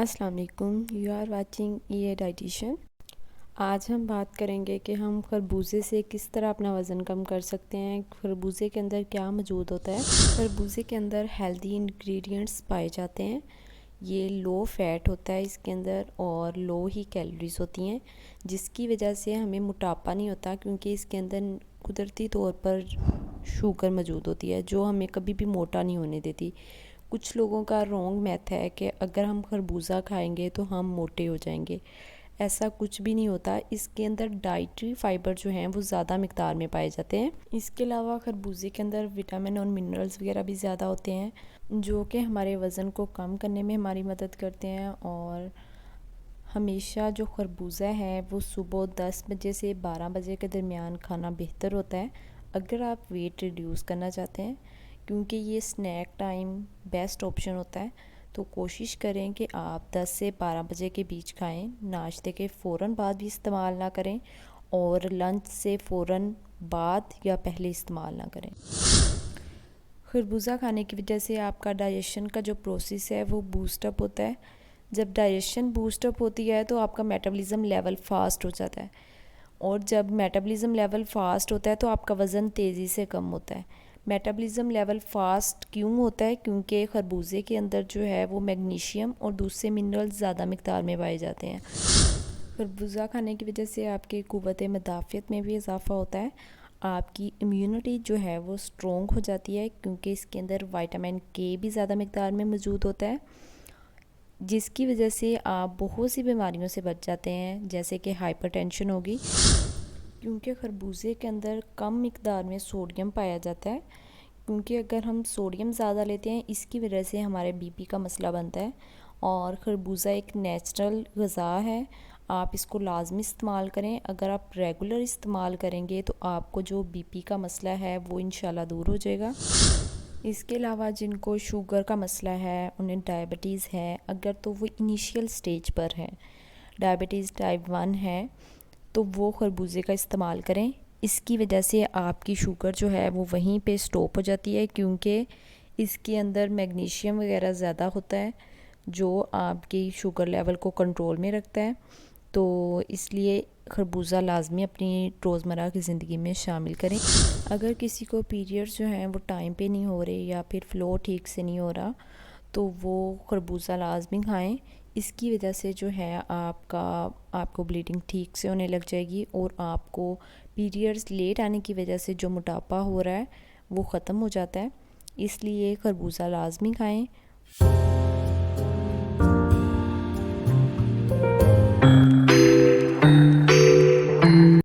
अस्सलाम वालेकुम, you are watching ये डाइटिशियन। आज हम बात करेंगे कि हम खरबूजे से किस तरह अपना वज़न कम कर सकते हैं। खरबूजे के अंदर क्या मौजूद होता है। खरबूजे के अंदर हेल्दी इंग्रेडिएंट्स पाए जाते हैं। ये लो फैट होता है इसके अंदर और लो ही कैलोरीज होती हैं, जिसकी वजह से हमें मोटापा नहीं होता, क्योंकि इसके अंदर कुदरती तौर पर शुगर मौजूद होती है जो हमें कभी भी मोटा नहीं होने देती। कुछ लोगों का रॉन्ग मैथ है कि अगर हम खरबूजा खाएंगे तो हम मोटे हो जाएंगे। ऐसा कुछ भी नहीं होता। इसके अंदर डाइटरी फाइबर जो हैं वो ज़्यादा मिकदार में पाए जाते हैं। इसके अलावा खरबूजे के अंदर विटामिन और मिनरल्स वगैरह भी ज़्यादा होते हैं, जो कि हमारे वज़न को कम करने में हमारी मदद करते हैं। और हमेशा जो खरबूजा है वो सुबह 10 बजे से 12 बजे के दरमियान खाना बेहतर होता है अगर आप वेट रिड्यूस करना चाहते हैं, क्योंकि ये स्नैक टाइम बेस्ट ऑप्शन होता है। तो कोशिश करें कि आप 10 से 12 बजे के बीच खाएं। नाश्ते के फ़ौरन बाद भी इस्तेमाल ना करें और लंच से फ़ौरन बाद या पहले इस्तेमाल ना करें। खरबूजा खाने की वजह से आपका डाइजेशन का जो प्रोसेस है वो बूस्टअप होता है। जब डाइजेशन बूस्टअप होती है तो आपका मेटाबॉलिज्म लेवल फ़ास्ट हो जाता है, और जब मेटाबॉलिज्म लेवल फ़ास्ट होता है तो आपका वज़न तेज़ी से कम होता है। मेटाबॉलिज्म लेवल फ़ास्ट क्यों होता है? क्योंकि खरबूजे के अंदर जो है वो मैग्नीशियम और दूसरे मिनरल्स ज़्यादा मिक़दार में पाए जाते हैं। खरबूजा खाने की वजह से आपकी क़ुव्वत मदाफ़ियत में भी इजाफ़ा होता है। आपकी इम्यूनिटी जो है वो स्ट्रॉन्ग हो जाती है, क्योंकि इसके अंदर विटामिन के भी ज़्यादा मिक़दार में मौजूद होता है, जिसकी वजह से आप बहुत सी बीमारियों से बच जाते हैं, जैसे कि हाइपरटेंशन होगी, क्योंकि खरबूजे के अंदर कम मिक़दार में सोडियम पाया जाता है। क्योंकि अगर हम सोडियम ज़्यादा लेते हैं, इसकी वजह से हमारे बीपी का मसला बनता है। और खरबूजा एक नेचुरल ग़िज़ा है, आप इसको लाजमी इस्तेमाल करें। अगर आप रेगुलर इस्तेमाल करेंगे तो आपको जो बीपी का मसला है वो इंशाल्लाह दूर हो जाएगा। इसके अलावा जिनको शुगर का मसला है, उन्हें डायबिटीज़ है अगर, तो वो इनिशियल स्टेज पर है, डायबिटीज़ टाइप 1 है, तो वो खरबूजे का इस्तेमाल करें। इसकी वजह से आपकी शुगर जो है वो वहीं पे स्टॉप हो जाती है, क्योंकि इसके अंदर मैग्नीशियम वगैरह ज़्यादा होता है जो आपकी शुगर लेवल को कंट्रोल में रखता है। तो इसलिए खरबूजा लाजमी अपनी रोज़मर्रा की ज़िंदगी में शामिल करें। अगर किसी को पीरियड्स जो हैं वो टाइम पे नहीं हो रहे या फिर फ़्लो ठीक से नहीं हो रहा, तो वो खरबूजा लाजमी खाएं। इसकी वजह से जो है आपको ब्लीडिंग ठीक से होने लग जाएगी, और आपको पीरियड्स लेट आने की वजह से जो मोटापा हो रहा है वो ख़त्म हो जाता है। इसलिए खरबूजा लाजमी खाएं।